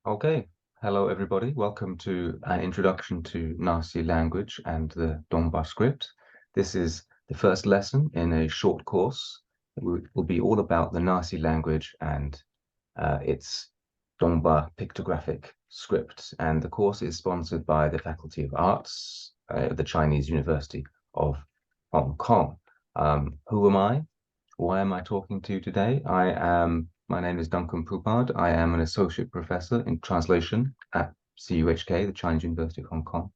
Okay, hello everybody. Welcome to an introduction to Naxi language and the Dongba script. This is the first lesson in a short course. It will be all about the Naxi language and its Dongba pictographic script. And the course is sponsored by the Faculty of Arts at the Chinese University of Hong Kong. Who am I? Why am I talking to you today? My name is Duncan Poupard. I am an associate professor in translation at CUHK, the Chinese University of Hong Kong.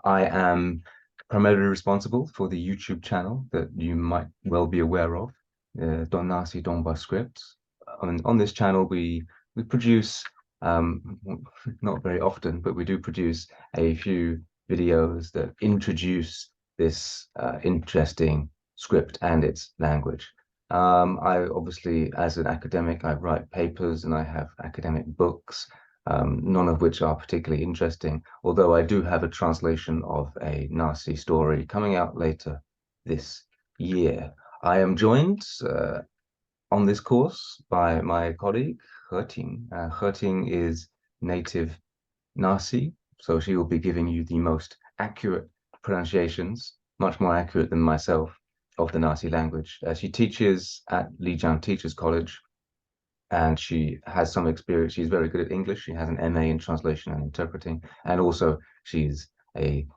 I am primarily responsible for the YouTube channel that you might well be aware of, Don Nasi Dongba Scripts. On this channel, we produce, not very often, but we do produce a few videos that introduce this interesting script and its language. I obviously, as an academic, I write papers and I have academic books, none of which are particularly interesting, although I do have a translation of a Nazi story coming out later this year. I am joined on this course by my colleague, He Ting. He Ting is native Nazi, so she will be giving you the most accurate pronunciations, much more accurate than myself, of the Nazi language. She teaches at Lijiang Teachers College, and she has some experience. She's very good at English. She has an MA in translation and interpreting, and also she's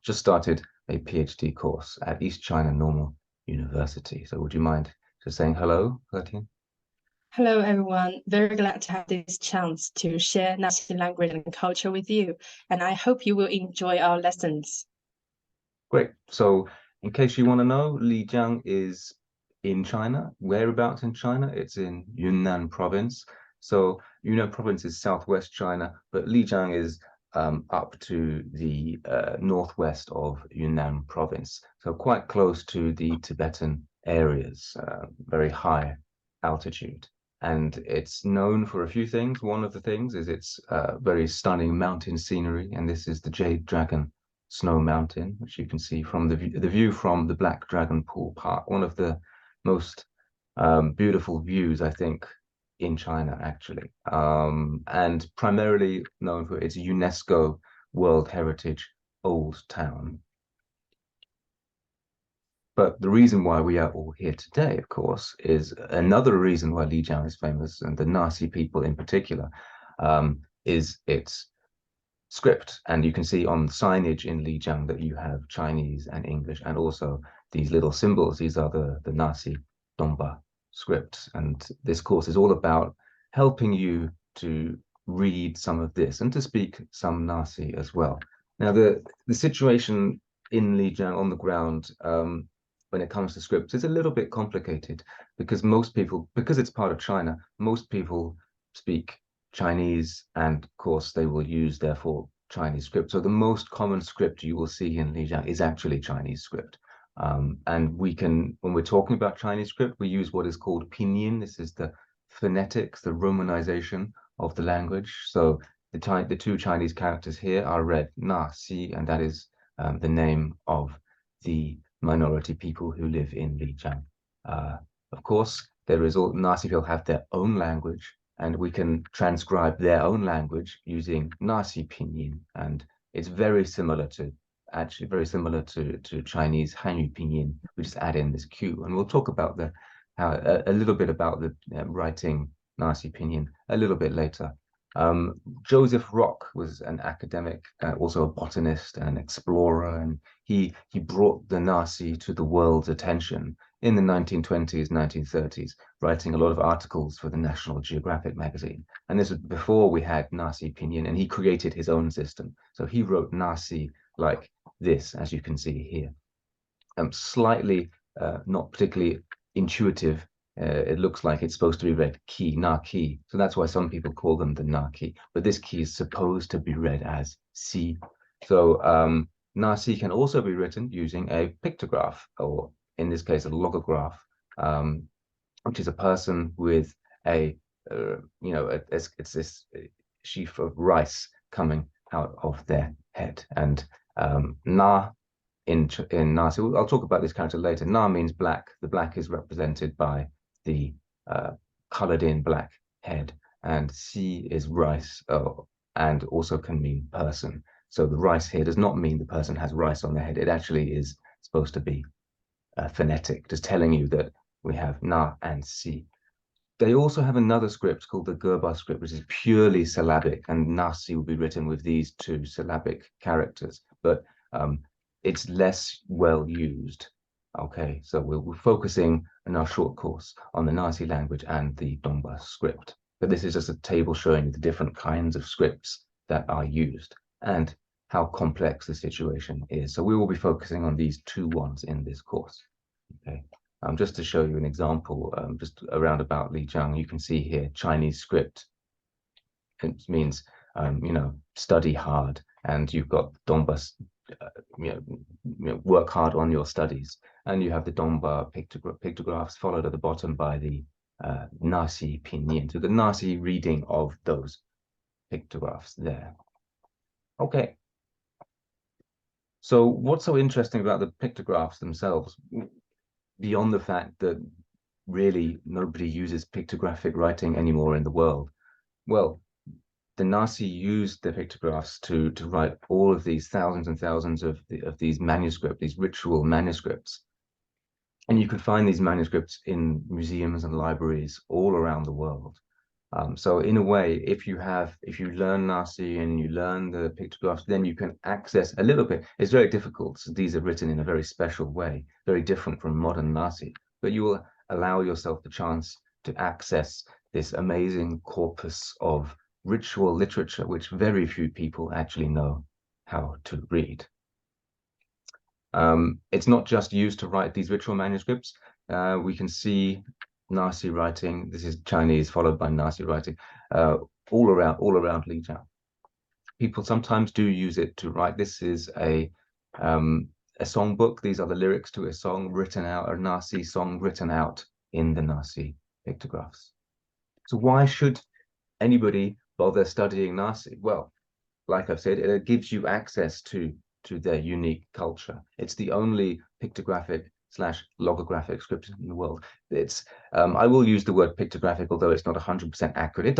just started a PhD course at East China Normal University. So would you mind just saying hello, He Ting? Hello, everyone. Very glad to have this chance to share Naxi language and culture with you, and I hope you will enjoy our lessons. Great. So, in case you want to know, Lijiang is in China. Whereabouts in China? It's in Yunnan province. So, Yunnan province is southwest China, but Lijiang is up to the northwest of Yunnan province. So, quite close to the Tibetan areas, very high altitude. And it's known for a few things. One of the things is its very stunning mountain scenery, and this is the Jade Dragon Snow Mountain, which you can see from the view from the Black Dragon Pool Park, one of the most beautiful views, I think, in China, actually, and primarily known for its UNESCO World Heritage Old Town. But the reason why we are all here today, of course, is another reason why Lijiang is famous, and the Nazi people in particular, is its script. And you can see on signage in Lijiang that you have Chinese and English, and also these little symbols. These are the Nazi Dongba scripts. And this course is all about helping you to read some of this and to speak some Nazi as well. Now, the situation in Lijiang on the ground, when it comes to scripts, is a little bit complicated because most people, because it's part of China, most people speak Chinese, and of course they will use therefore Chinese script. So the most common script you will see in Lijiang is actually Chinese script. And we can, when we're talking about Chinese script, we use what is called pinyin. This is the phonetics, the romanization of the language. So the two Chinese characters here are read Na, Si, and that is the name of the minority people who live in Lijiang. Of course, there is all Nazi people have their own language, and we can transcribe their own language using Naxi pinyin, and it's very similar to Chinese Hanyu pinyin. We just add in this Q, and we'll talk about a little bit about the writing Naxi pinyin a little bit later. Joseph Rock was an academic, also a botanist and an explorer, and he brought the Naxi to the world's attention in the 1920s, 1930s, writing a lot of articles for the National Geographic magazine. And this was before we had Naxi pinyin, and he created his own system. So he wrote Naxi like this, as you can see here. Slightly not particularly intuitive. It looks like it's supposed to be read ki, na ki. So that's why some people call them the na ki. But this ki is supposed to be read as si. So na si can also be written using a pictograph, or in this case, a logograph, which is a person with it's this sheaf of rice coming out of their head. And na in Na, so I'll talk about this character later. Na means black. The black is represented by the colored in black head, and Si is rice, or and also can mean person. So the rice here does not mean the person has rice on their head. It actually is supposed to be phonetic, just telling you that we have na and si. They also have another script called the Gerber script, which is purely syllabic, and Naxi will be written with these two syllabic characters, but it's less well used. Okay, so we're focusing in our short course on the Naxi language and the Dongbas script. But this is just a table showing you the different kinds of scripts that are used and how complex the situation is. So we will be focusing on these two ones in this course. Okay. Just to show you an example, just around about Lijiang, you can see here Chinese script. It means, study hard, and you've got Dongbas, work hard on your studies. And you have the Dongba pictographs followed at the bottom by the Naxi pinyin, so the Naxi reading of those pictographs there. Okay. So what's so interesting about the pictographs themselves? Beyond the fact that really nobody uses pictographic writing anymore in the world. Well, the Naxi used the pictographs to write all of these thousands and thousands of these manuscripts, these ritual manuscripts. And you could find these manuscripts in museums and libraries all around the world. So in a way, if you learn Naxi and you learn the pictographs, then you can access a little bit. It's very difficult. So these are written in a very special way, very different from modern Naxi, but you will allow yourself the chance to access this amazing corpus of ritual literature, which very few people actually know how to read. It's not just used to write these ritual manuscripts. We can see Naxi writing. This is Chinese followed by Naxi writing all around Lijiang. People sometimes do use it to write. This is a songbook. These are the lyrics to a song written out, a Naxi song written out in the Naxi pictographs. So why should anybody bother studying Naxi? Well, like I've said, it gives you access to their unique culture. It's the only pictographic/logographic script in the world. It's I will use the word pictographic, although it's not 100% accurate. It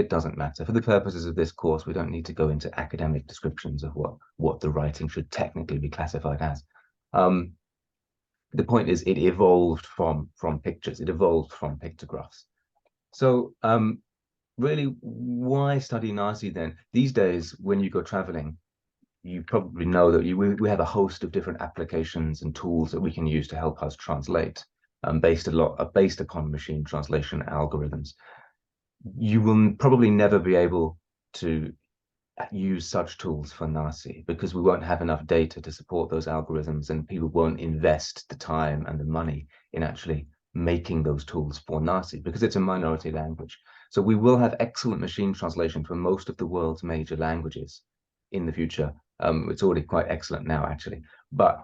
doesn't matter. For the purposes of this course, we don't need to go into academic descriptions of what the writing should technically be classified as. The point is, it evolved from pictures. It evolved from pictographs. So really, why study Naxi then? These days, when you go traveling, you probably know that we have a host of different applications and tools that we can use to help us translate, based upon machine translation algorithms. You will probably never be able to use such tools for Naxi because we won't have enough data to support those algorithms, and people won't invest the time and the money in actually making those tools for Naxi because it's a minority language. So we will have excellent machine translation for most of the world's major languages in the future. It's already quite excellent now, actually, but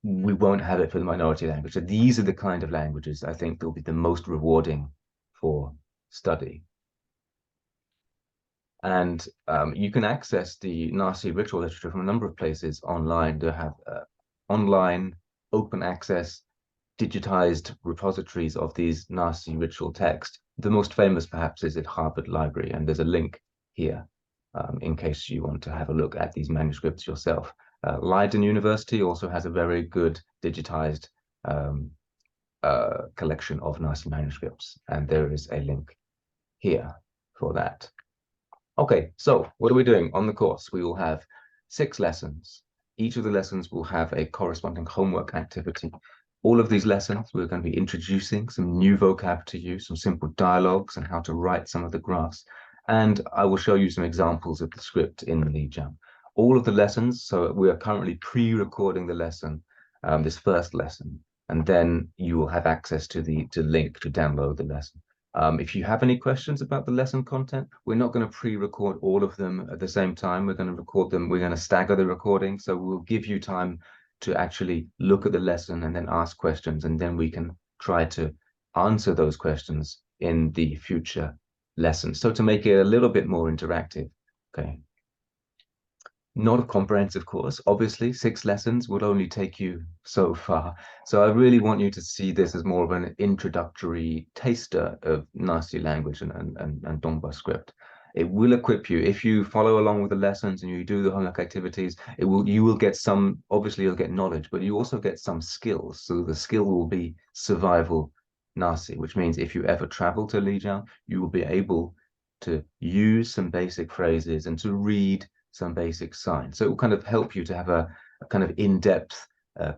we won't have it for the minority language. So these are the kind of languages I think that will be the most rewarding for study. And you can access the Naxi ritual literature from a number of places online. They have online, open access, digitized repositories of these Naxi ritual text. The most famous, perhaps, is at Harvard Library, and there's a link here in case you want to have a look at these manuscripts yourself. Leiden University also has a very good digitized collection of Naxi manuscripts, and there is a link here for that. Okay, so what are we doing on the course? We will have 6 lessons. Each of the lessons will have a corresponding homework activity. All of these lessons, we're going to be introducing some new vocab to you, some simple dialogues and how to write some of the graphs. And I will show you some examples of the script in Lijiang. All of the lessons, so we are currently pre-recording the lesson, this first lesson, and then you will have access to the link to download the lesson. If you have any questions about the lesson content, we're not going to pre-record all of them at the same time. We're going to record them. We're going to stagger the recording. So we'll give you time to actually look at the lesson and then ask questions. And then we can try to answer those questions in the future lessons. So to make it a little bit more interactive, okay. Not a comprehensive course, obviously. 6 lessons would only take you so far. So I really want you to see this as more of an introductory taster of Naxi language and Dongbas script. It will equip you if you follow along with the lessons and you do the homework activities. You will get some, obviously you'll get knowledge, but you also get some skills. So the skill will be survival Naxi, which means if you ever travel to Lijiang, you will be able to use some basic phrases and to read some basic signs. So it will kind of help you to have a kind of in-depth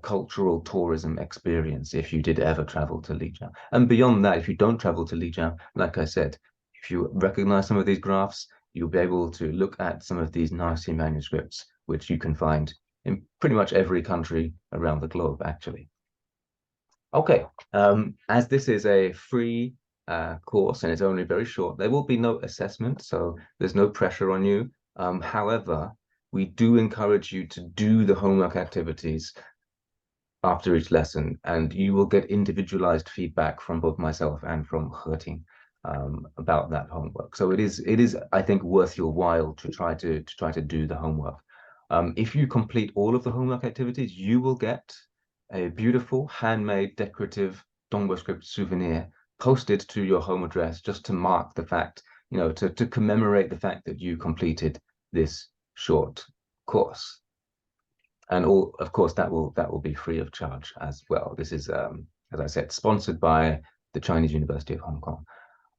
cultural tourism experience if you did ever travel to Lijiang. And beyond that, if you don't travel to Lijiang, like I said, if you recognize some of these graphs, you'll be able to look at some of these Naxi manuscripts, which you can find in pretty much every country around the globe, actually. Okay, as this is a free course and it's only very short, there will be no assessment, so there's no pressure on you. However, we do encourage you to do the homework activities after each lesson, and you will get individualized feedback from both myself and from Heting about that homework. So it is, I think, worth your while to try to do the homework. If you complete all of the homework activities, you will get a beautiful handmade decorative Dongba script souvenir posted to your home address, just to mark the fact, to commemorate the fact that you completed this short course. And of course, that will be free of charge as well. This is, as I said, sponsored by the Chinese University of Hong Kong.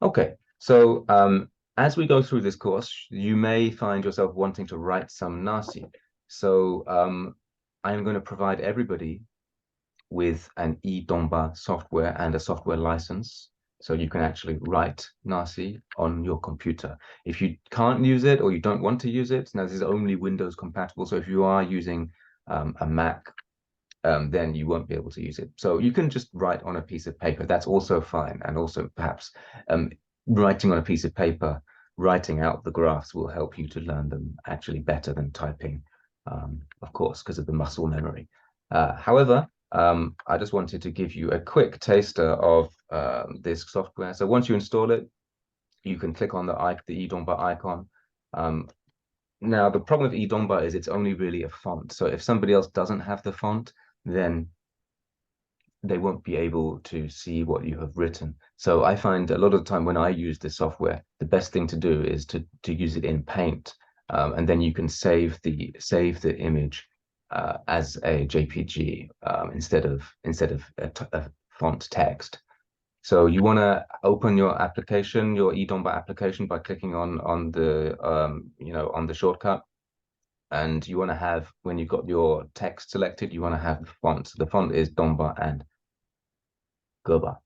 Okay, so as we go through this course, you may find yourself wanting to write some Naxi. So I'm going to provide everybody with an eDongba software and a software license, so you can actually write Naxi on your computer. If you can't use it or you don't want to use it, now this is only Windows compatible. So if you are using a Mac, then you won't be able to use it. So you can just write on a piece of paper. That's also fine. And also perhaps writing on a piece of paper, writing out the graphs will help you to learn them actually better than typing, of course, because of the muscle memory. However, I just wanted to give you a quick taster of this software. So once you install it, you can click on the eDongba icon. Now, the problem with eDongba is it's only really a font. So if somebody else doesn't have the font, then they won't be able to see what you have written. So I find a lot of the time when I use this software, the best thing to do is to use it in Paint, and then you can save the image as a JPG instead of a font text. So you want to open your application, your eDongba application, by clicking on the on the shortcut, and you want to have, when you've got your text selected, you want to have the font. The font is Dongba and Geba.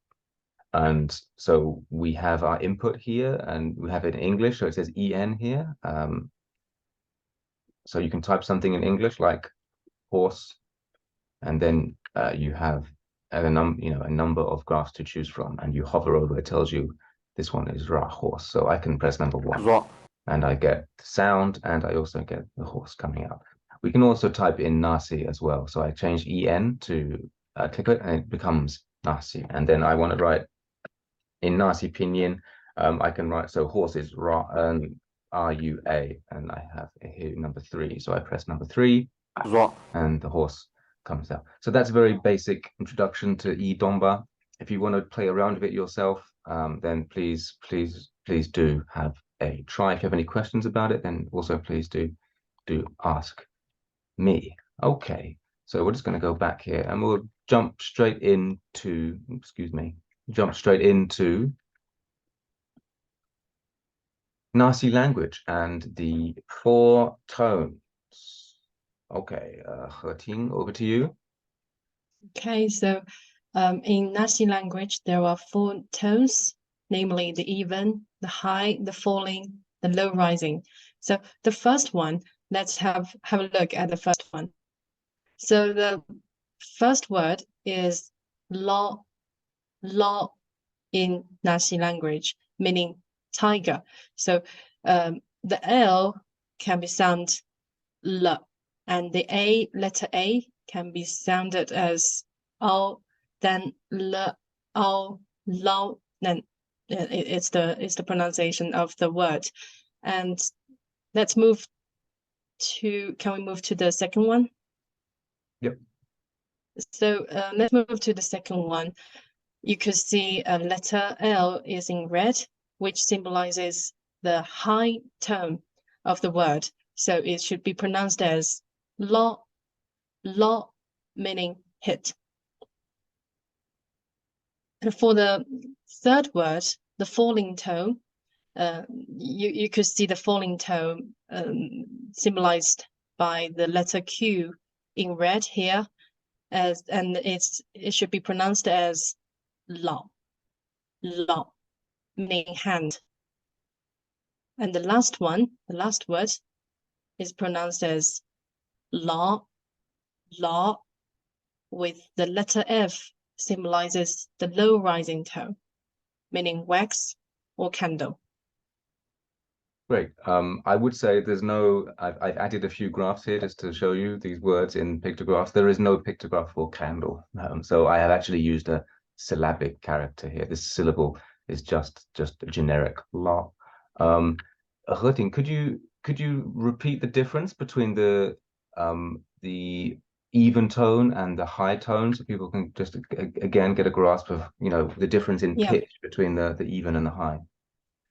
And so we have our input here, and we have it in English, so it says EN here. So you can type something in English like horse, and then you have a number of graphs to choose from, and you hover over, it tells you this one is Ra horse. So I can press number 1, and I get the sound, and I also get the horse coming out. We can also type in Naxi as well. So I change EN to click it, and it becomes Naxi. And then I want to write in Naxi pinyin. I can write, so horse is Ra, RUA, and I have here number 3. So I press number 3, and the horse comes out. So that's a very basic introduction to eDongba. If you want to play around with it yourself, then please do have a try. If you have any questions about it, then also please do ask me. Okay, so we're just going to go back here, and we'll jump straight into, Naxi language and the 4 tones. Okay, Heting, over to you. Okay, so in Naxi language, there are 4 tones, namely the even, the high, the falling, the low rising. So the first one, let's have a look at the first one. So the first word is lo in Naxi language, meaning tiger. So the L can be sounded L, and the letter A can be sounded as O, then L, O, Lo, then it's the pronunciation of the word. And let's can we move to the second one? Yep. So let's move to the second one. You could see a letter L is in red, which symbolizes the high tone of the word. So it should be pronounced as lo, lo, meaning hit. And for the third word, the falling tone, you could see the falling tone symbolized by the letter Q in red here, and it should be pronounced as lao, lao, meaning hand. And the last one, the last word, is pronounced as la, la, with the letter F symbolizes the low rising tone, meaning wax or candle. Great. I would say there's no, I've added a few graphs here just to show you these words in pictographs. There is no pictograph for candle. So I have actually used a syllabic character here. This syllable is just a generic la. Herting, could you repeat the difference between the even tone and the high tone, so people can just again get a grasp of, you know, the difference in pitch between the even and the high?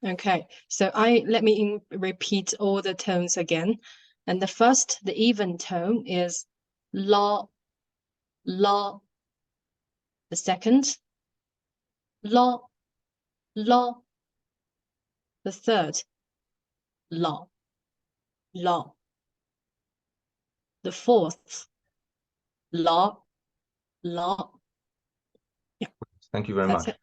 Okay, so let me repeat all the tones again. And the first, the even tone is la, la. The second, la, la. The third, la, la. The fourth, la, la. Yeah. Thank you very That's much. it.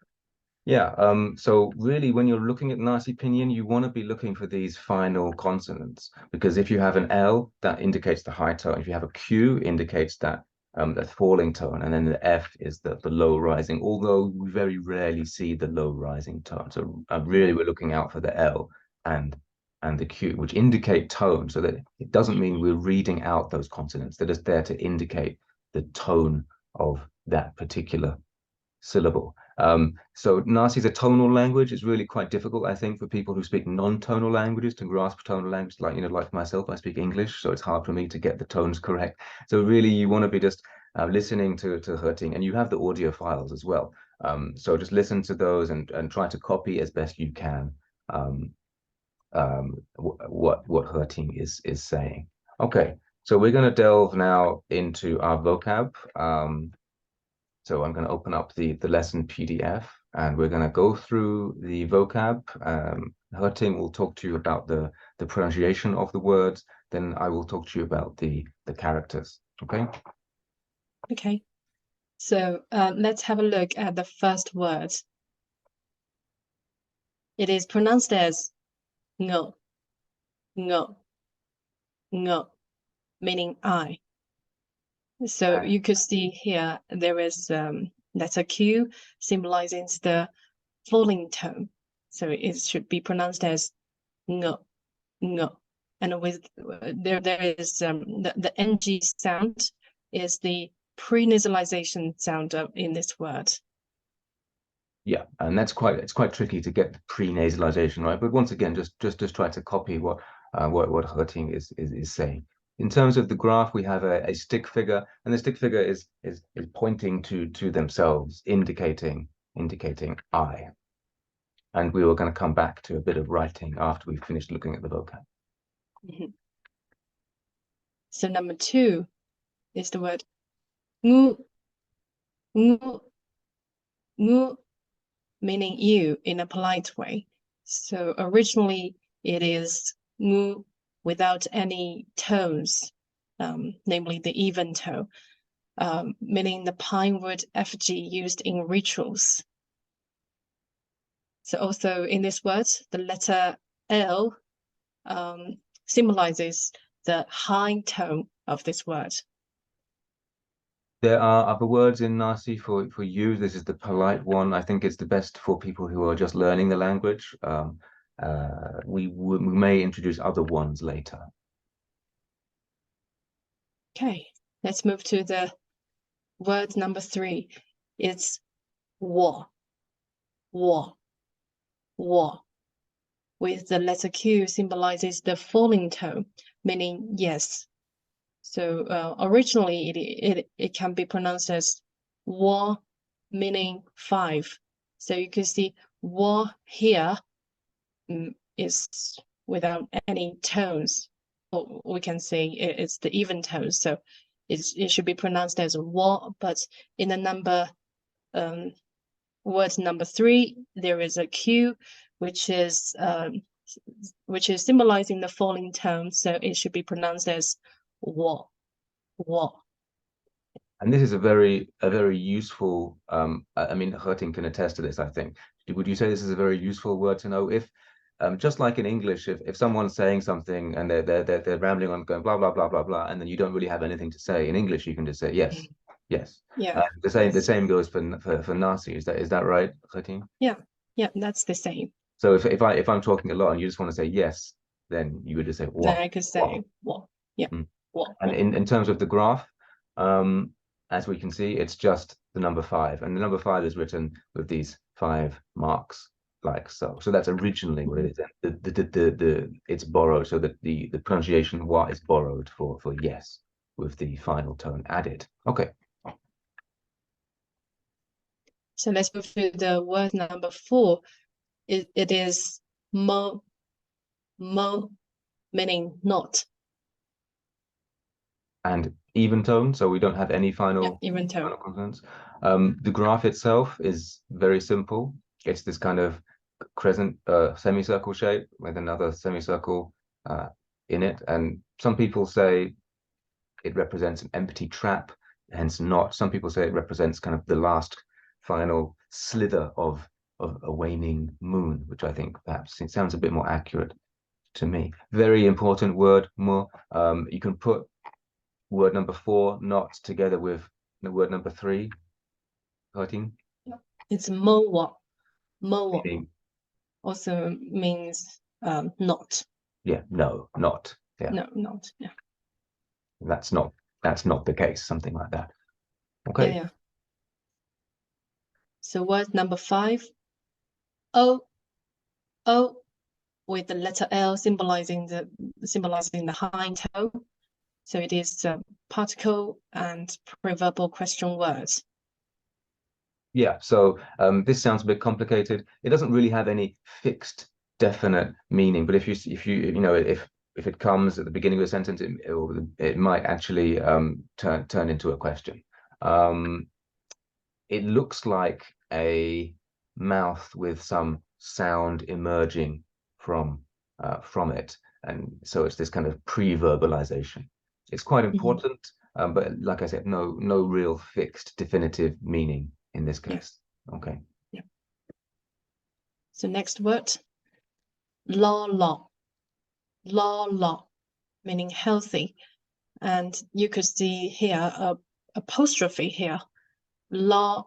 Yeah, so really when you're looking at Naxi pinyin, you want to be looking for these final consonants, because if you have an L, that indicates the high tone. If you have a Q, indicates that the falling tone, and then the F is the low rising, although we very rarely see the low rising tone. So really we're looking out for the L and the Q, which indicate tone, so that it doesn't mean we're reading out those consonants. They're just there to indicate the tone of that particular syllable. So Naxi is a tonal language. It's really quite difficult, I think, for people who speak non-tonal languages to grasp tonal language. Like, like myself, I speak English, so it's hard for me to get the tones correct. So really, you want to be just listening to Herting, and you have the audio files as well. So just listen to those and try to copy as best you can what Herting is saying. Okay, so we're going to delve now into our vocab. So I'm going to open up the lesson PDF, and we're going to go through the vocab. Herting will talk to you about the pronunciation of the words. Then I will talk to you about the characters. Okay. Okay. So let's have a look at the first word. It is pronounced as ngo, ngo, ngo, meaning I. So you could see here there is letter Q symbolizing the falling tone. So it should be pronounced as ngo, ngo. And with there is the NG sound is the pre-nasalization sound in this word. Yeah, and it's quite tricky to get the pre-nasalization right. But once again, just try to copy what Herting is saying. In terms of the graph, we have a stick figure, and the stick figure is pointing to themselves, indicating I. And we were going to come back to a bit of writing after we finished looking at the vocab. So number 2 is the word ngu, ngu, ngu, meaning you in a polite way. So originally it is ngu without any tones, namely the even tone, meaning the pinewood effigy used in rituals. So also in this word, the letter L symbolizes the high tone of this word. There are other words in Naxi for you. This is the polite one. I think it's the best for people who are just learning the language. We may introduce other ones later. Okay, let's move to the word number 3. It's wo, wo, wo, with the letter Q symbolizes the falling tone, meaning yes. So originally it can be pronounced as wo, meaning 5. So you can see wo here is without any tones, or we can say it's the even tones. So it should be pronounced as wa, but in the number word number 3, there is a Q, which is symbolizing the falling tone. So it should be pronounced as wa, wa. And this is a very useful, I mean, Hurting can attest to this, I think. Would you say this is a very useful word to know? If just like in English, if someone's saying something and they're rambling on, going blah blah blah blah blah, and then you don't really have anything to say in English, you can just say yes, yes. Yeah. The same goes for Naxi. Is that right, Hurting? Yeah, yeah, that's the same. So if I'm talking a lot and you just want to say yes, then you would just say what. Then I could say what. Yeah. What. And in terms of the graph, as we can see, it's just the number 5, and the number 5 is written with these 5 marks, like so. So that's originally what it is. It's borrowed, so that the pronunciation wa is borrowed for yes, with the final tone added. Okay. So let's move to the word number 4. It is mo, meaning not. And even tone, so we don't have any final even tone. Final consonants. The graph itself is very simple. It's this kind of crescent semicircle shape with another semicircle in it, and some people say it represents an empty trap, hence not. Some people say it represents kind of the last final slither of a waning moon, which I think perhaps it sounds a bit more accurate to me. Very important word, mo. You can put word number 4 not together with the word number 3. Hurting. It's mowa. Mowa Meaning, also means not. yeah, no, not. Yeah. No, not. Yeah. That's not the case, something like that. Okay. Yeah. So word number 5, o, with the letter L symbolizing the high tone. So it is particle and preverbal question words. Yeah, so this sounds a bit complicated. It doesn't really have any fixed, definite meaning, but if it comes at the beginning of a sentence, it might actually turn into a question. It looks like a mouth with some sound emerging from it, and so it's this kind of pre-verbalization. It's quite important, but like I said, no real fixed, definitive meaning in this case. Yeah. Okay. Yeah. So next word, la, meaning healthy, and you could see here a apostrophe here, la,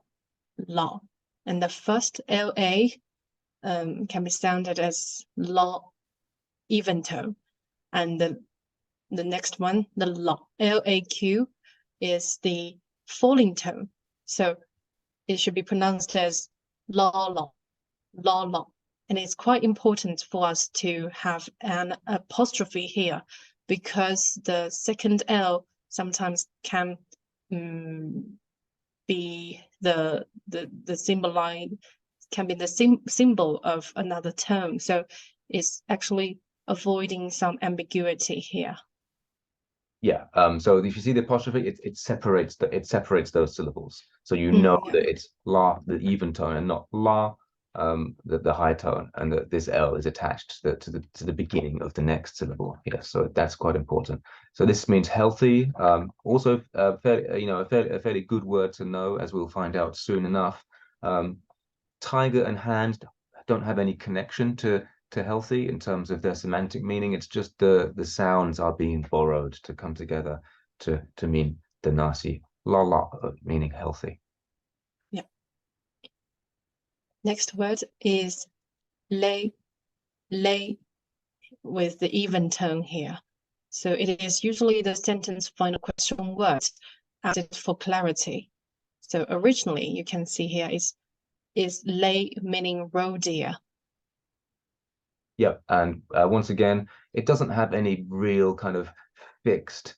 and the first la can be sounded as la, even tone, and the next one, the laq, is the falling tone. So it should be pronounced as la. And it's quite important for us to have an apostrophe here, because the second L sometimes can be the symbol of another tone. So it's actually avoiding some ambiguity here. Yeah. So if you see the apostrophe, it separates those syllables. So you know that it's la, the even tone, and not la, the high tone, and that this L is attached to the beginning of the next syllable. Yes. So that's quite important. So this means healthy. Also, a fairly good word to know, as we'll find out soon enough. Tiger and hand don't have any connection to healthy in terms of their semantic meaning. It's just the sounds are being borrowed to come together to mean the Naxi la, meaning healthy. Yeah. Next word is lay, with the even tone here. So it is usually the sentence final question word added for clarity. So originally you can see here is lay, meaning roe deer. Yeah, and once again, it doesn't have any real kind of fixed,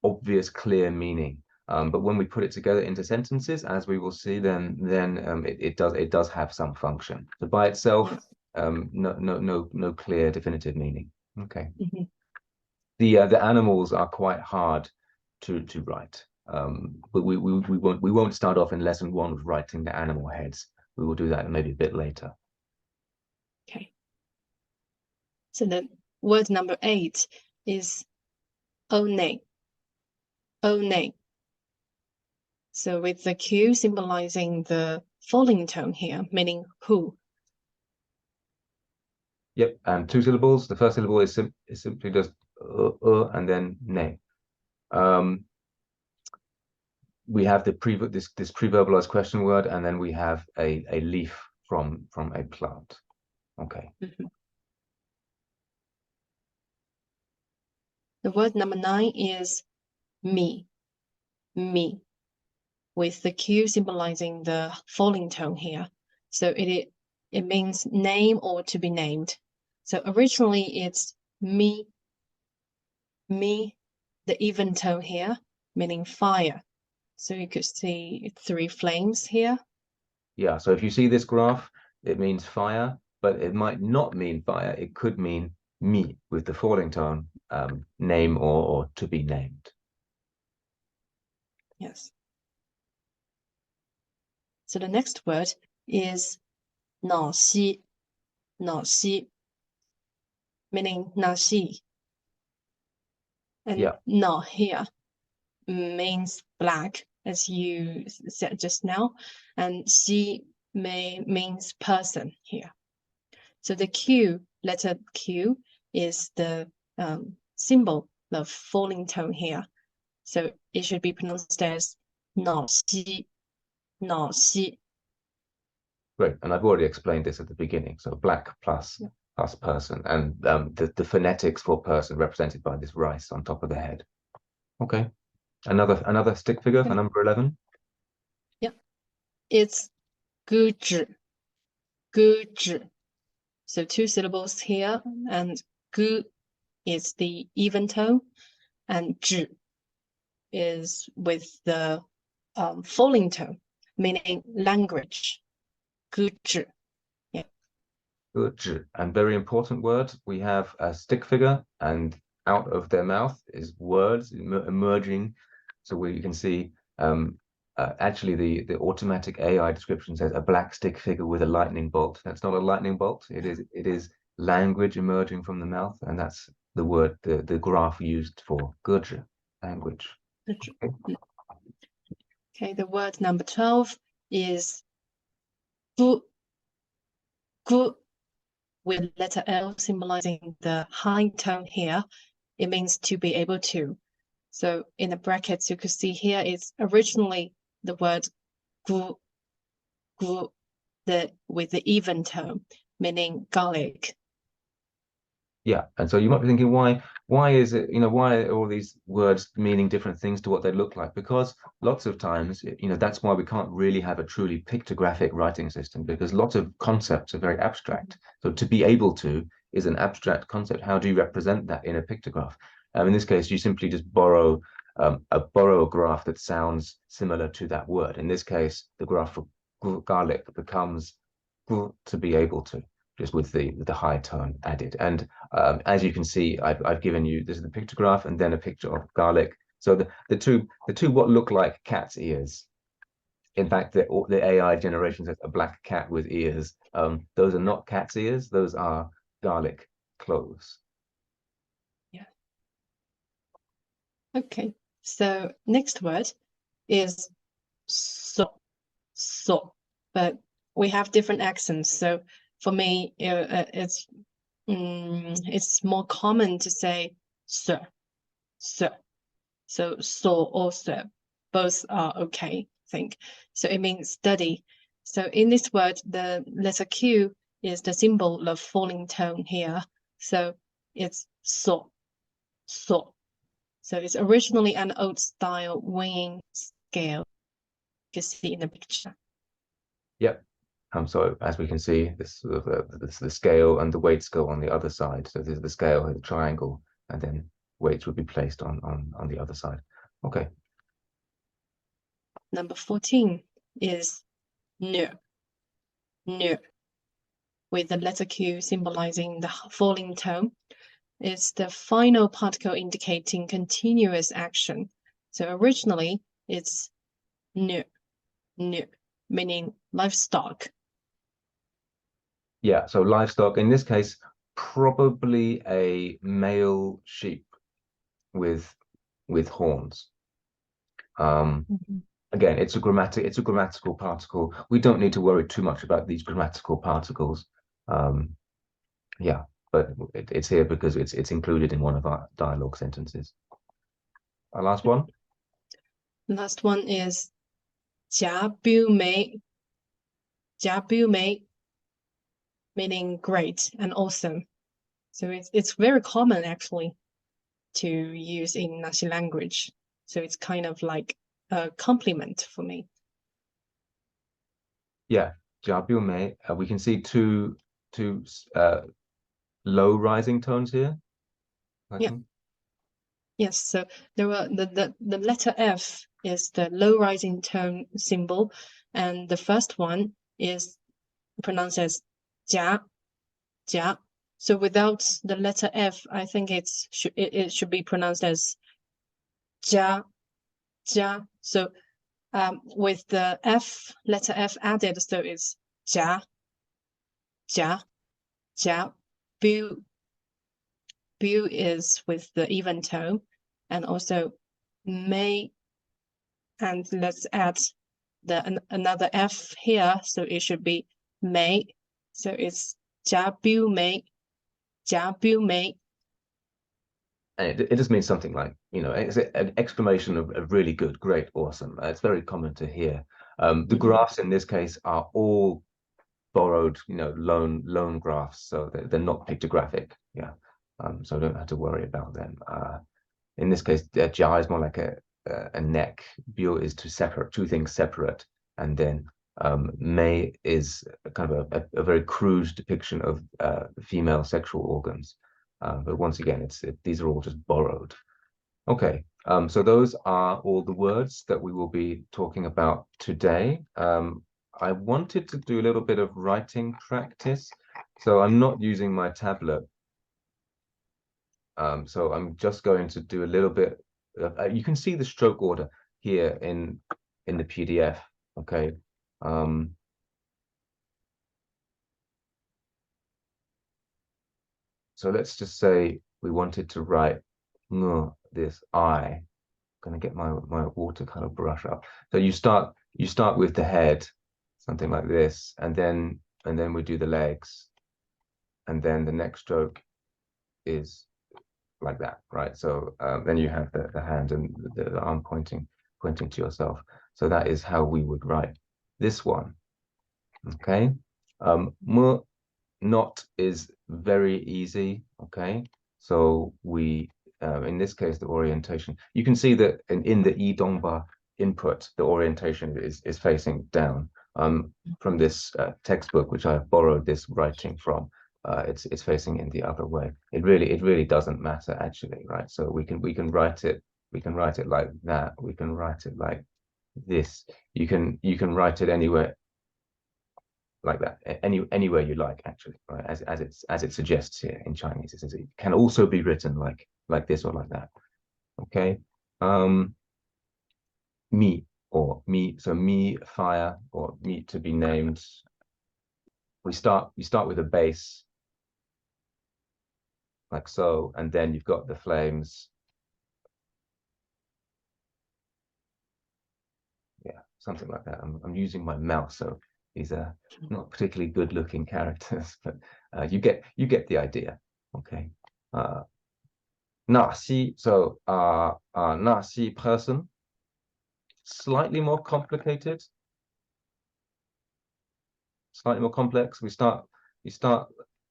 obvious, clear meaning. But when we put it together into sentences, as we will see, then it does have some function. So by itself, no clear definitive meaning. Okay. Mm-hmm. The animals are quite hard to write. But we won't start off in lesson 1 with writing the animal heads. We will do that maybe a bit later. Okay. So the word number 8 is one. One. So with the Q symbolizing the falling tone here, meaning who. Yep, and 2 syllables. The first syllable is simply just and then ne. We have the this pre-verbalized question word, and then we have a leaf from a plant. Okay. Mm-hmm. The word number 9 is me, with the Q symbolizing the falling tone here. So it means name or to be named. So originally it's me, the even tone here, meaning fire. So you could see 3 flames here. Yeah, so if you see this graph, it means fire, but it might not mean fire. It could mean me with the falling tone, name or to be named. Yes. So the next word is Naxi, meaning Naxi. And yeah. Na here means black, as you said just now, and Xi means person here. So the Q, letter Q, is the symbol of falling tone here. So it should be pronounced as Naxi. Great, and I've already explained this at the beginning. So black plus person, and the phonetics for person represented by this rice on top of the head. Okay, another stick figure for number 11. Yeah, it's 歌止. So 2 syllables here, and 歌 is the even tone, and 止 is with the falling tone, meaning language. 歌止. Yeah. 歌止, and very important word. We have a stick figure, and out of their mouth is words emerging. So you can see actually the automatic AI description says a black stick figure with a lightning bolt. That's not a lightning bolt. It is language emerging from the mouth, and that's the word, the graph used for 歌止, language. Okay, the word number 12 is 不, with letter L symbolizing the high tone here. It means to be able to. So in the brackets, you could see here it's originally the word 咕, with the even tone, meaning garlic. Yeah, and so you might be thinking, why is it, why are all these words meaning different things to what they look like? Because lots of times, that's why we can't really have a truly pictographic writing system, because lots of concepts are very abstract. So to be able to is an abstract concept. How do you represent that in a pictograph? In this case, you simply just borrow a graph that sounds similar to that word. In this case, the graph for garlic becomes to be able to, just with the high tone added. And as you can see, I've given you, this is the pictograph and then a picture of garlic. So the two what look like cat's ears. In fact, the AI generation says a black cat with ears. Those are not cat's ears. Those are garlic cloves. Yeah. Okay. So next word is so, but we have different accents. So for me, it's more common to say sir. So or sir, both are okay, I think. So it means study. So in this word, the letter Q is the symbol of falling tone here. So it's so. So it's originally an old style weighing scale. You can see in the picture. Yep. So as we can see, this sort of the scale and the weights go on the other side. So this is the scale, the triangle, and then weights would be placed on the other side. Okay. Number 14 is near, with the letter Q symbolizing the falling tone. It's the final particle indicating continuous action. So originally it's nu, meaning livestock. Yeah, so livestock, in this case, probably a male sheep with horns. Again, it's a grammatical particle. We don't need to worry too much about these grammatical particles. Yeah, but it's here because it's included in one of our dialogue sentences. Our last one. Last one is 甲标美, meaning great and awesome. So it's very common actually to use in Naxi language. So it's kind of like a compliment for me. Yeah, 甲标美. We can see two low rising tones here. I think. Yes, so there were the letter F is the low rising tone symbol, and the first one is pronounced as 甲. So without the letter F, I think it should be pronounced as 甲. So with the letter F added, so it's 甲. Bu is with the even tone, and also may, and let's add another F here, so it should be may. So it's 甲标美. And it just means something like, it's an exclamation of really good, great, awesome. It's very common to hear. The graphs in this case are all borrowed, loan graphs, so they're not pictographic. Yeah. So I don't have to worry about them. In this case, jia is more like a neck. Biu is to separate two things separate, and then mei is kind of a very crude depiction of female sexual organs. But once again, these are all just borrowed. Okay, so those are all the words that we will be talking about today. I wanted to do a little bit of writing practice, so I'm not using my tablet. So I'm just going to do a little bit. You can see the stroke order here in the PDF. Okay. So let's just say we wanted to write this I. I'm gonna get my watercolor brush up. So you start with the head, something like this, and then we do the legs, and then the next stroke is like that, right? So then you have the hand and the arm pointing to yourself. So that is how we would write this one. Okay. Not is very easy. Okay. So we in this case the orientation, you can see that in the Idongba input, the orientation is facing down. From this textbook, which I've borrowed this writing from, it's facing in the other way. It really doesn't matter actually, right? So we can write it like that. We can write it like this. You can write it anywhere like that, anywhere you like actually, right? As it suggests here in Chinese, it says it can also be written like this or like that. Okay. Me or me, so me fire or me to be named. You start with a base like so, and then you've got the flames. Yeah, something like that. I'm using my mouse, so these are not particularly good looking characters, but you get the idea. Okay. Naxi, so Naxi person, slightly more complicated, slightly more complex. We start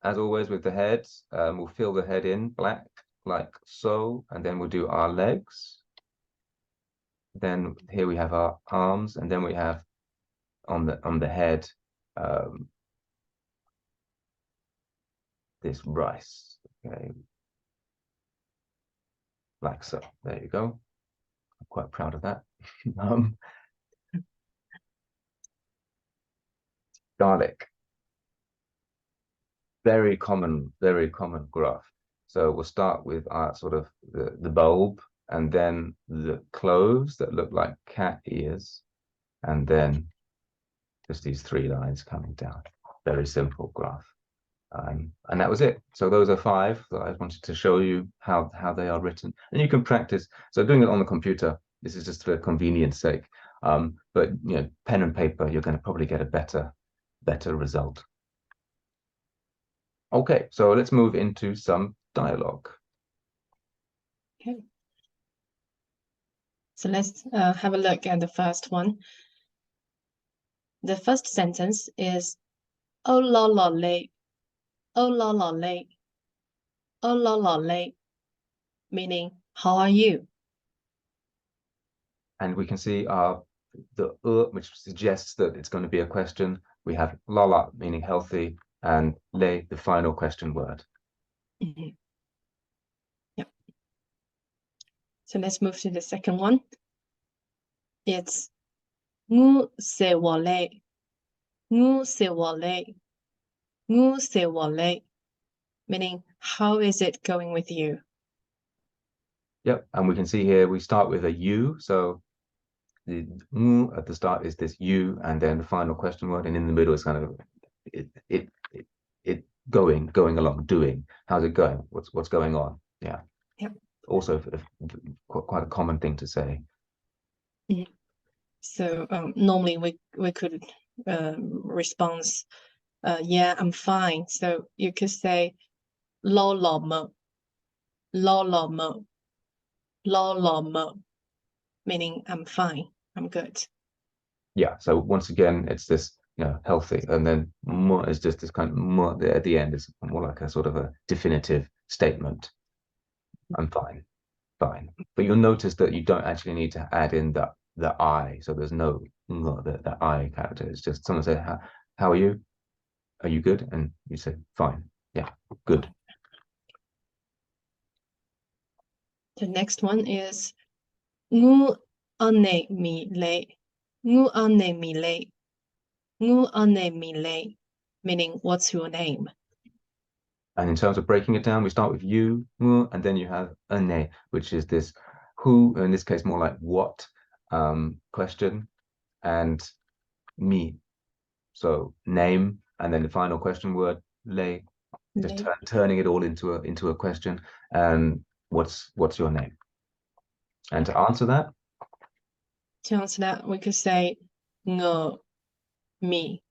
as always with the head. We'll fill the head in black like so, and then we'll do our legs. Then here we have our arms, and then we have on the head this rice. Okay, like so. There you go. I'm quite proud of that. Garlic. very common graph. So we'll start with our sort of the bulb, and then the cloves that look like cat ears, and then just these 3 lines coming down. Very simple graph. And that was it. So those are 5 that I wanted to show you how they are written. And you can practice. So doing it on the computer, this is just for convenience sake. But you know, pen and paper, you're going to probably get a better result. Okay, so let's move into some dialogue. Okay. So let's have a look at the first one. The first sentence is "Oh la la lay, oh la la lay, oh la la lay," meaning how are you? And we can see the which suggests that it's going to be a question. We have la la meaning healthy, and lay the final question word. Mm-hmm. Yep. So let's move to the second one. It's ngu se wa lay, ngu se wa lay, ngu se wa lay, meaning how is it going with you? Yep, and we can see here we start with a U, so the ngu at the start is this U, and then the final question word, and in the middle is kind of it going along, doing. How's it going? What's going on? Yeah. Yep. Also quite a common thing to say. Mm-hmm. So normally we could respond, yeah, I'm fine. So you could say lo lo mo, lo lo mo, lo lo mo, meaning I'm fine, I'm good. Yeah. So once again, it's this, you know, healthy, and then mo is just this kind of mo at the end is more like a sort of a definitive statement. I'm fine, fine. But you'll notice that you don't actually need to add in the I. So there's no the I character. It's just someone say, how are you? Are you good? And you say, fine. Yeah, good. The next one is ngu ane mi lay, ngu ane mi lay, ngu ane mi lay, meaning what's your name? And in terms of breaking it down, we start with you, and then you have ane, which is this who, in this case, more like what question, and me. So name, and then the final question word, lay, just turning it all into a question. And what's your name? And to answer that, we could say ngo me.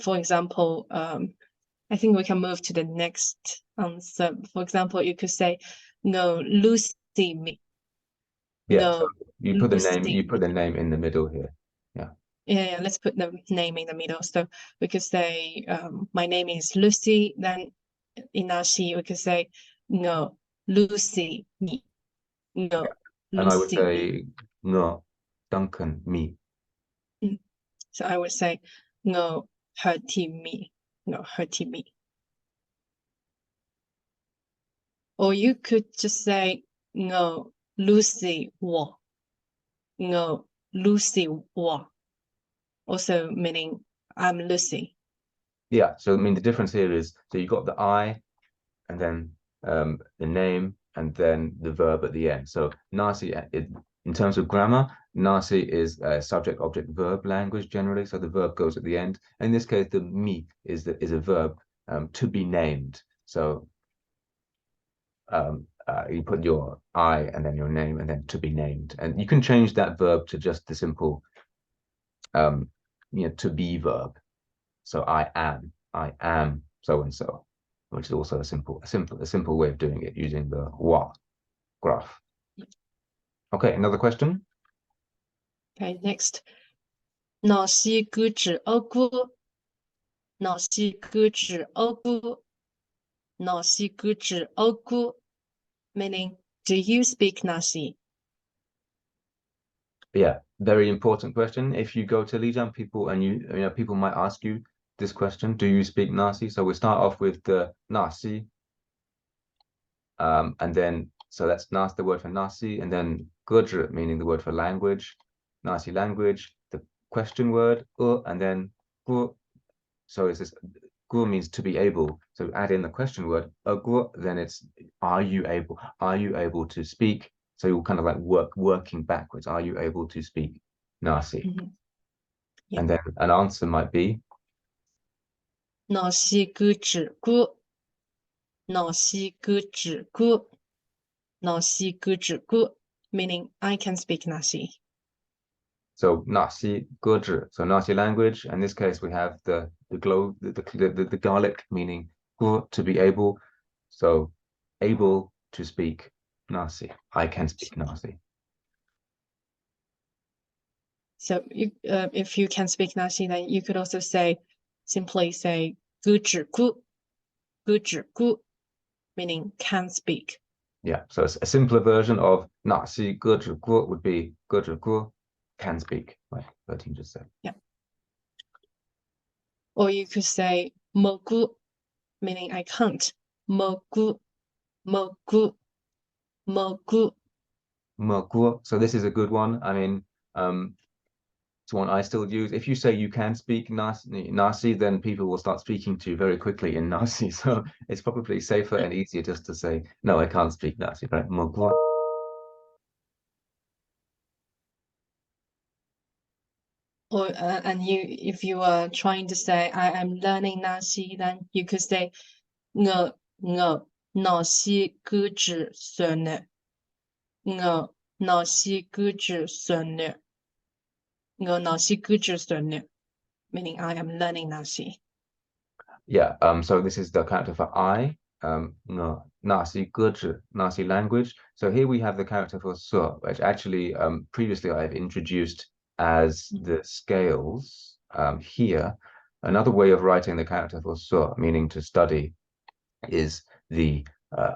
For example, I think we can move to the next answer. For example, you could say no Lucy me. yeah. No, So you put the name in the middle here. Yeah. Yeah, let's put the name in the middle. So we could say my name is Lucy. Then in Naxi we could say no Lucy me. No, yeah. And I would Lucy me. say no Duncan me. So I would say no Hurty me. No Hurty me. Or you could just say no Lucy wo. No Lucy wo. Also meaning I'm Lucy. Yeah. So I mean the difference here is, so you got the I, and then the name, and then the verb at the end. So Naxi, in terms of grammar, Naxi is a subject, object, verb language generally. So the verb goes at the end. In this case, the me is a verb, to be named. So you put your I and then your name and then to be named, and you can change that verb to just the simple to be verb. So I am so and so, which is also a simple way of doing it using the wa graph. Okay, another question. Okay, next. 脑西哥指欧姑，脑西哥指欧姑，脑西哥指欧姑 meaning do you speak Naxi? Yeah, very important question. If you go to Lijiang, people people might ask you this question: do you speak Naxi? So we start off with the Naxi, and then so that's Nas, the word for Naxi, and then Guzhi, meaning the word for language, Naxi language, the question word, and then Gu, So it's this gu means to be able. So add in the question word gu, then it's are you able? Are you able to speak? So you're kind of like working backwards. Are you able to speak Naxi? Yeah. And then an answer might be Naxi gu zhi gu. Naxi gu zhi gu. Naxi gu zhi gu, meaning I can speak Naxi. so Naxi Guzhi. So Naxi language. In this case, we have the garlic meaning gu, to be able. So able to speak Naxi. I can speak Naxi. So if you can speak Naxi, then you could also simply say gu zhi gu, meaning can speak. Yeah, so a simpler version of Naxi Guzhi gu would be Guzhi gu, can speak, like 13 just said. Yeah. Or you could say mo gu, meaning I can't. Mo gu, mo gu, mo gu. Mo gu. So this is a good one. I mean, it's one I still use. If you say you can speak Naxi, then people will start speaking to you very quickly in Naxi. So it's probably safer and easier just to say, no, I can't speak Naxi, right? Mo gu. Or if you are trying to say I am learning Naxi, then you could say nge Naxi gu zhi sun ne. Nge Naxi gu zhi sun ne. Nge Naxi gu zhi sun ne, meaning I am learning Naxi. Yeah, so this is the character for I, Naxi Guzhi, Naxi language. So here we have the character for su, which actually previously I've introduced as the scales here. Another way of writing the character for su, meaning to study, is the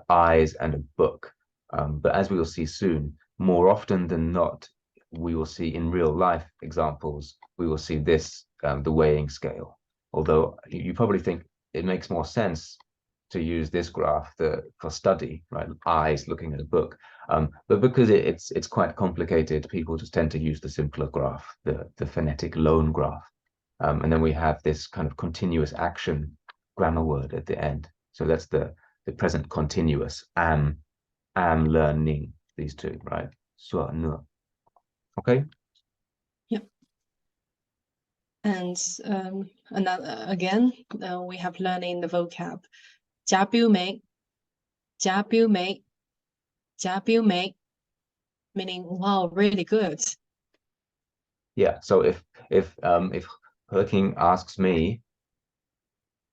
eyes and a book. But as we will see soon, more often than not, we will see in real life examples, we will see this, the weighing scale. Although you probably think it makes more sense to use this graph for study, right? Eyes looking at a book. But because it's quite complicated, people just tend to use the simpler graph, the phonetic loan graph. And then we have this kind of continuous action grammar word at the end. So that's the present continuous. Am learning, these two, right? Suo ne. Okay. Yep. And another again, we have learning the vocab. 甲表美, 甲表美, 甲表美, meaning wow, really good. Yeah. So if Herking asks me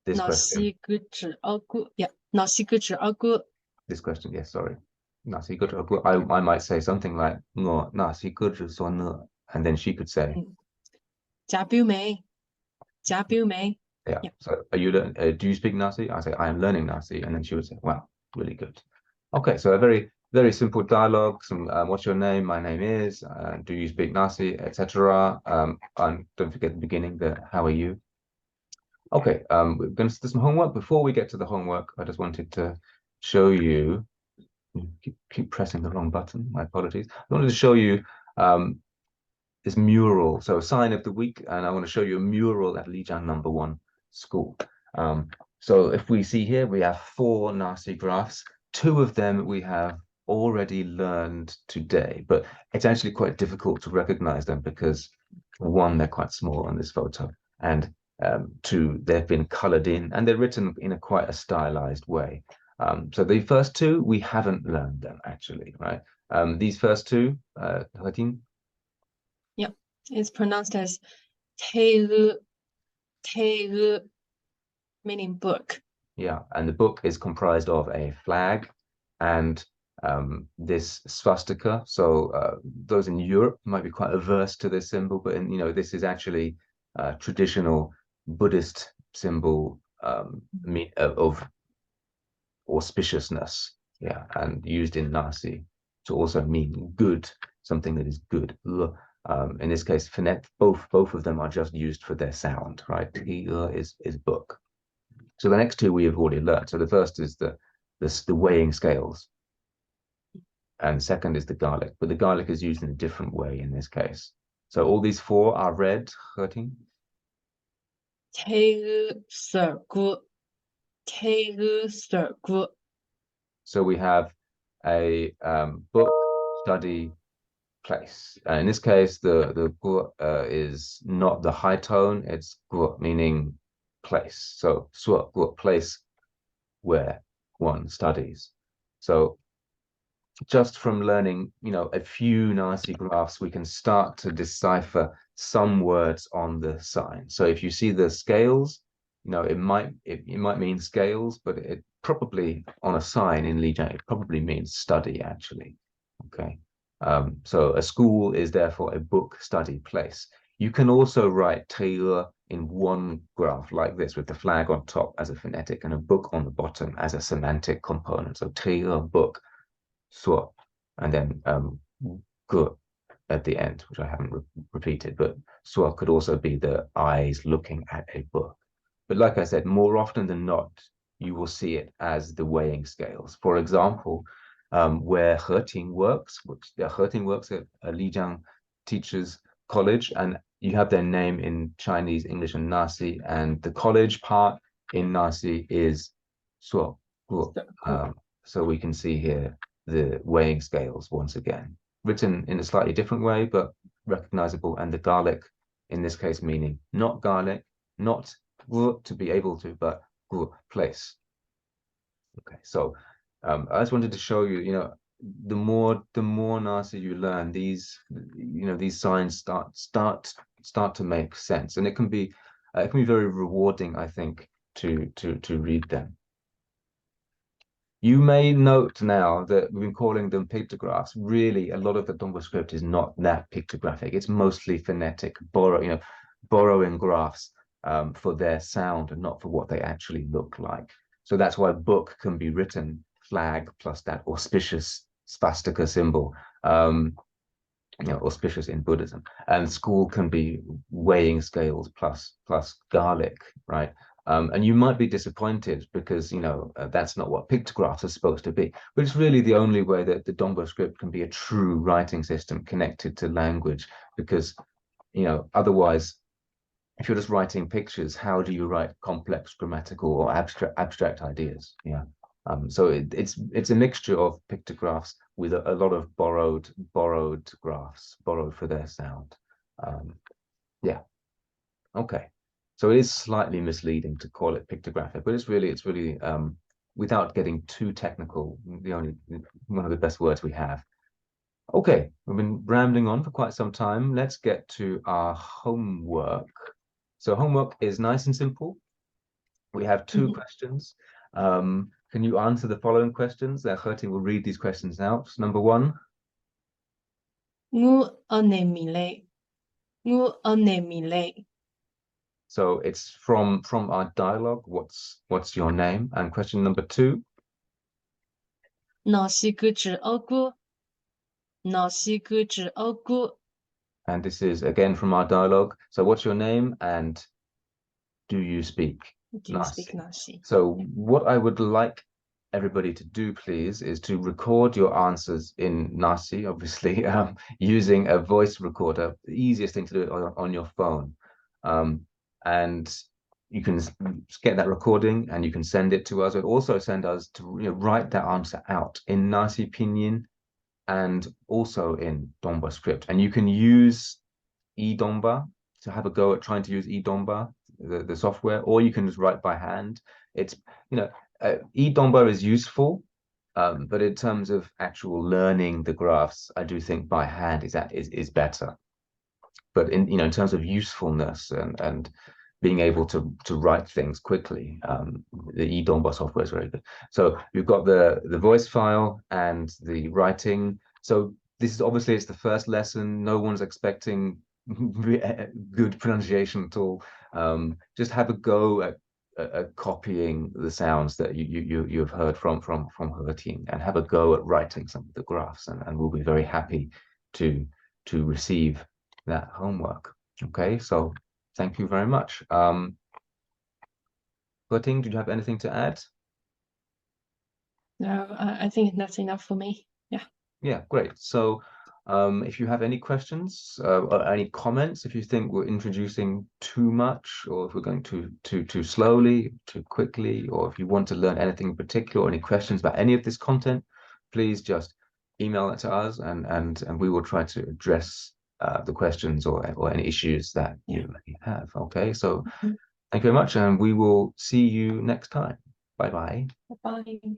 this question, 脑西骨指凹骨, yeah, 脑西骨指凹骨. this question, yes, sorry. Nasi gudru. I might say something like no nasi gudru so no, and then she could say, 甲表美, 甲表美. yeah. Yeah. So do you speak Nasi? I say I am learning Nasi, and then she would say, wow, really good. Okay, so a very simple dialogue. Some what's your name? My name is. Do you speak Nasi, etc. And don't forget the beginning. The how are you? Okay, we're going to do some homework. Before we get to the homework, I just wanted to show you. Keep pressing the wrong button. My apologies. I wanted to show you this mural. So sign of the week, and I want to show you a mural at Lijiang number 1 school. So if we see here, we have 4 Naxi graphs. 2 of them we have already learned today, but it's actually quite difficult to recognize them because 1, they're quite small on this photo, and 2, they've been colored in and they're written in quite a stylized way. So the first 2, we haven't learned them actually, right? These first 2, Herting? Yeah, it's pronounced as te meaning book. Yeah, and the book is comprised of a flag and this swastika. So those in Europe might be quite averse to this symbol, but this is actually a traditional Buddhist symbol of auspiciousness. Yeah, and used in Naxi to also mean good, something that is good. In this case, both of them are just used for their sound, right? Is book. So the next 2 we have already learned. So the first is the weighing scales, and second is the garlic. But the garlic is used in a different way in this case. So all these 4 are red, hurting. 태극설구, 태극설구. So we have a book, study, place. In this case, the gu is not the high tone, it's gu meaning place. So suo gu, place where one studies. So just from learning, a few Nazi graphs, we can start to decipher some words on the sign. So if you see the scales, it might mean scales, but it probably on a sign in Lijiang, it probably means study actually. Okay. So a school is therefore a book study place. You can also write Taylor in one graph like this with the flag on top as a phonetic and a book on the bottom as a semantic component. So Taylor book, so, and then good at the end, which I haven't repeated, but so could also be the eyes looking at a book. But like I said, more often than not, you will see it as the weighing scales. For example, where Heting works, which Heting works at Lijiang Teachers College, and you have their name in Chinese, English, and Naxi, and the college part in Naxi is Suo. So we can see here the weighing scales once again, written in a slightly different way, but recognizable. And the garlic, in this case, meaning not garlic, not to be able to, but place. Okay, so I just wanted to show you, the more Nazi you learn, these signs start to make sense, and it can be very rewarding, I think, to read them. You may note now that we've been calling them pictographs. Really, a lot of the Dongba script is not that pictographic. It's mostly phonetic, borrowing graphs for their sound and not for what they actually look like. So that's why book can be written flag plus that auspicious swastika symbol, auspicious in Buddhism. And school can be weighing scales plus garlic, right? And you might be disappointed because, that's not what pictographs are supposed to be. But it's really the only way that the Dongba script can be a true writing system connected to language. Because, otherwise, if you're just writing pictures, how do you write complex grammatical or abstract ideas? Yeah. So it's a mixture of pictographs with a lot of borrowed graphs, borrowed for their sound. Yeah. Okay. So it is slightly misleading to call it pictographic, but it's really without getting too technical, one of the best words we have. Okay, we've been rambling on for quite some time. Let's get to our homework. So homework is nice and simple. We have two questions. Can you answer the following questions? Gertie will read these questions out. Number one. So it's from our dialogue. What's your name? And question number two. And this is again from our dialogue. So what's your name and do you speak Naxi? So what I would like everybody to do, please, is to record your answers in Naxi, obviously, using a voice recorder. The easiest thing to do it on your phone. And you can get that recording and you can send it to us. But also send us to write that answer out in Naxi Pinyin and also in Dongba script. And you can use eDongba to have a go at trying to use eDongba, the software, or you can just write by hand. It's, eDongba is useful, but in terms of actual learning the graphs, I do think by hand is better. But in terms of usefulness and being able to write things quickly, the eDongba software is very good. So we've got the voice file and the writing. So this is obviously it's the first lesson. No one's expecting good pronunciation at all. Just have a go at copying the sounds that you've heard from Heting, and have a go at writing some of the graphs, and we'll be very happy to receive that homework. Okay, so thank you very much. Heting, did you have anything to add? No, I think that's enough for me. Yeah. Yeah, great. So If you have any questions or any comments, if you think we're introducing too much, or if we're going too slowly, too quickly, or if you want to learn anything in particular, or any questions about any of this content, please just email it to us, and we will try to address the questions or any issues that you may have. Okay, so thank you very much, and we will see you next time. Bye bye. Bye.